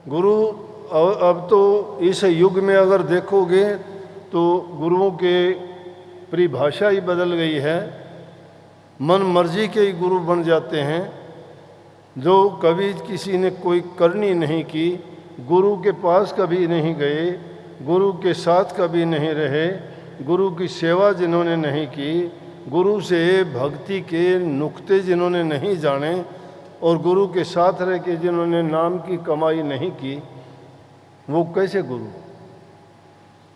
गुरु अब तो इस युग में अगर देखोगे तो गुरुओं के परिभाषा ही बदल गई है। मन मर्जी के ही गुरु बन जाते हैं। जो कभी किसी ने कोई करनी नहीं की, गुरु के पास कभी नहीं गए, गुरु के साथ कभी नहीं रहे, गुरु की सेवा जिन्होंने नहीं की, गुरु से भक्ति के नुक्ते जिन्होंने नहीं जाने और गुरु के साथ रह के जिन्होंने नाम की कमाई नहीं की, वो कैसे गुरु?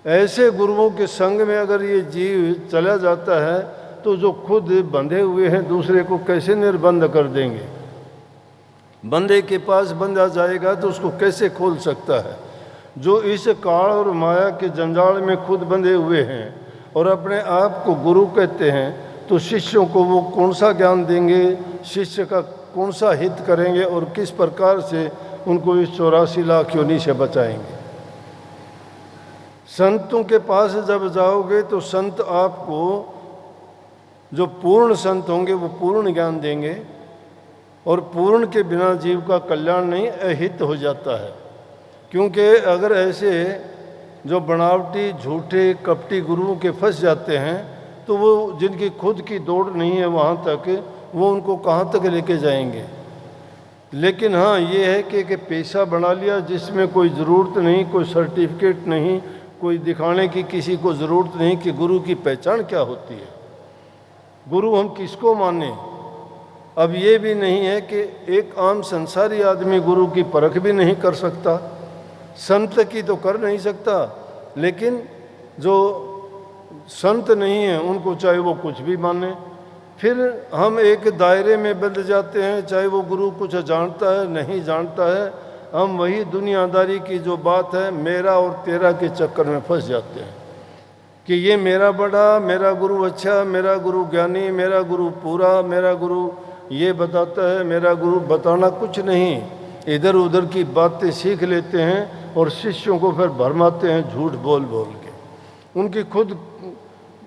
ऐसे गुरुओं के संग में अगर ये जीव चला जाता है तो जो खुद बंधे हुए हैं दूसरे को कैसे निर्बंध कर देंगे? बंदे के पास बंधा जाएगा तो उसको कैसे खोल सकता है? जो इस काल और माया के जंजाल में खुद बंधे हुए हैं और अपने आप को गुरु कहते हैं, तो शिष्यों को वो कौन सा ज्ञान देंगे? शिष्य का कौन सा हित करेंगे और किस प्रकार से उनको इस 84 लाख योनि से बचाएंगे? संतों के पास जब जाओगे तो संत आपको, जो पूर्ण संत होंगे वो पूर्ण ज्ञान देंगे और पूर्ण के बिना जीव का कल्याण नहीं, अहित हो जाता है। क्योंकि अगर ऐसे जो बनावटी झूठे कपटी गुरुओं के फंस जाते हैं तो वो जिनकी खुद की दौड़ नहीं है वहाँ तक, वो उनको कहाँ तक लेके जाएंगे? लेकिन हाँ ये है कि पैसा बना लिया जिसमें कोई ज़रूरत नहीं, कोई सर्टिफिकेट नहीं, कोई दिखाने की किसी को ज़रूरत नहीं कि गुरु की पहचान क्या होती है, गुरु हम किसको माने। अब ये भी नहीं है कि एक आम संसारी आदमी गुरु की परख भी नहीं कर सकता, संत की तो कर नहीं सकता, लेकिन जो संत नहीं है उनको चाहे वो कुछ भी माने। फिर हम एक दायरे में बंध जाते हैं, चाहे वो गुरु कुछ जानता है नहीं जानता है, हम वही दुनियादारी की जो बात है मेरा और तेरा के चक्कर में फंस जाते हैं कि ये मेरा बड़ा, मेरा गुरु अच्छा, मेरा गुरु ज्ञानी, मेरा गुरु पूरा, मेरा गुरु ये बताता है, मेरा गुरु बताना कुछ नहीं। इधर उधर की बातें सीख लेते हैं और शिष्यों को फिर भरमाते हैं झूठ बोल बोल के। उनकी खुद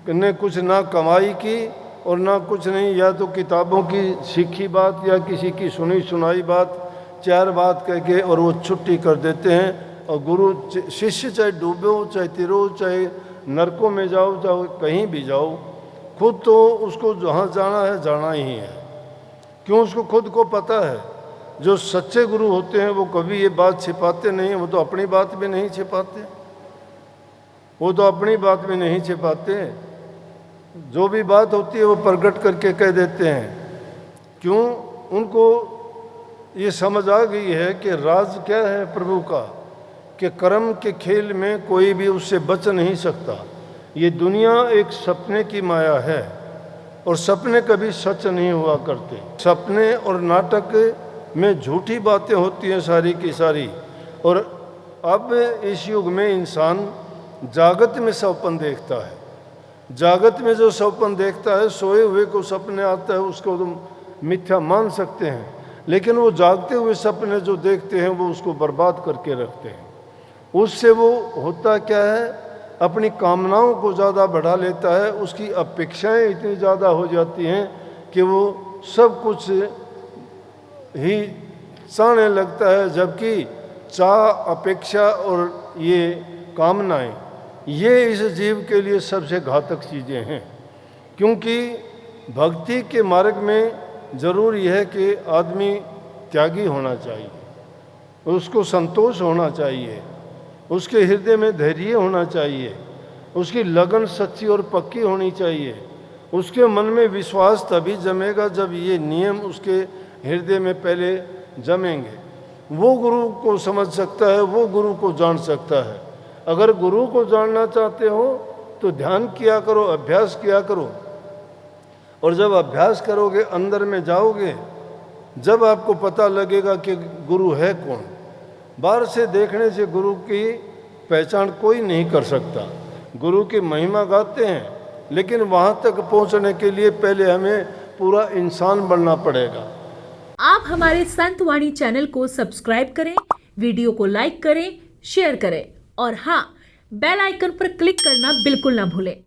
ने कुछ ना कमाई की और ना कुछ नहीं, या तो किताबों की सीखी बात या किसी की सुनी सुनाई बात, चार बात कह के और वो छुट्टी कर देते हैं। और गुरु शिष्य चाहे डूबे हो, चाहे तिरो, चाहे नरकों में जाओ, चाहे कहीं भी जाओ, खुद तो उसको जहाँ जाना है जाना ही है। क्यों? उसको खुद को पता है। जो सच्चे गुरु होते हैं वो कभी ये बात छिपाते नहीं, वो तो अपनी बात भी नहीं छिपाते, वो तो अपनी बात भी नहीं छिपाते। जो भी बात होती है वो प्रकट करके कह देते हैं। क्यों? उनको ये समझ आ गई है कि राज क्या है प्रभु का, कि कर्म के खेल में कोई भी उससे बच नहीं सकता। ये दुनिया एक सपने की माया है और सपने कभी सच नहीं हुआ करते। सपने और नाटक में झूठी बातें होती हैं सारी की सारी। और अब इस युग में इंसान जागत में सपन देखता है। जागत में जो सपन देखता है, सोए हुए को सपने आता है, उसको तुम मिथ्या मान सकते हैं, लेकिन वो जागते हुए सपने जो देखते हैं वो उसको बर्बाद करके रखते हैं। उससे वो होता क्या है, अपनी कामनाओं को ज़्यादा बढ़ा लेता है, उसकी अपेक्षाएं इतनी ज़्यादा हो जाती हैं कि वो सब कुछ ही चाहने लगता है। जबकि चाह, अपेक्षा और ये कामनाएं, ये इस जीव के लिए सबसे घातक चीज़ें हैं। क्योंकि भक्ति के मार्ग में ज़रूर यह है कि आदमी त्यागी होना चाहिए, उसको संतोष होना चाहिए, उसके हृदय में धैर्य होना चाहिए, उसकी लगन सच्ची और पक्की होनी चाहिए। उसके मन में विश्वास तभी जमेगा जब ये नियम उसके हृदय में पहले जमेंगे। वो गुरु को समझ सकता है, वो गुरु को जान सकता है। अगर गुरु को जानना चाहते हो तो ध्यान किया करो, अभ्यास किया करो। और जब अभ्यास करोगे, अंदर में जाओगे, जब आपको पता लगेगा कि गुरु है कौन। बाहर से देखने से गुरु की पहचान कोई नहीं कर सकता। गुरु की महिमा गाते हैं, लेकिन वहाँ तक पहुँचने के लिए पहले हमें पूरा इंसान बनना पड़ेगा। आप हमारे संत वाणी चैनल को सब्सक्राइब करें, वीडियो को लाइक करें, शेयर करें और हाँ, बेल आइकन पर क्लिक करना बिल्कुल ना भूलें।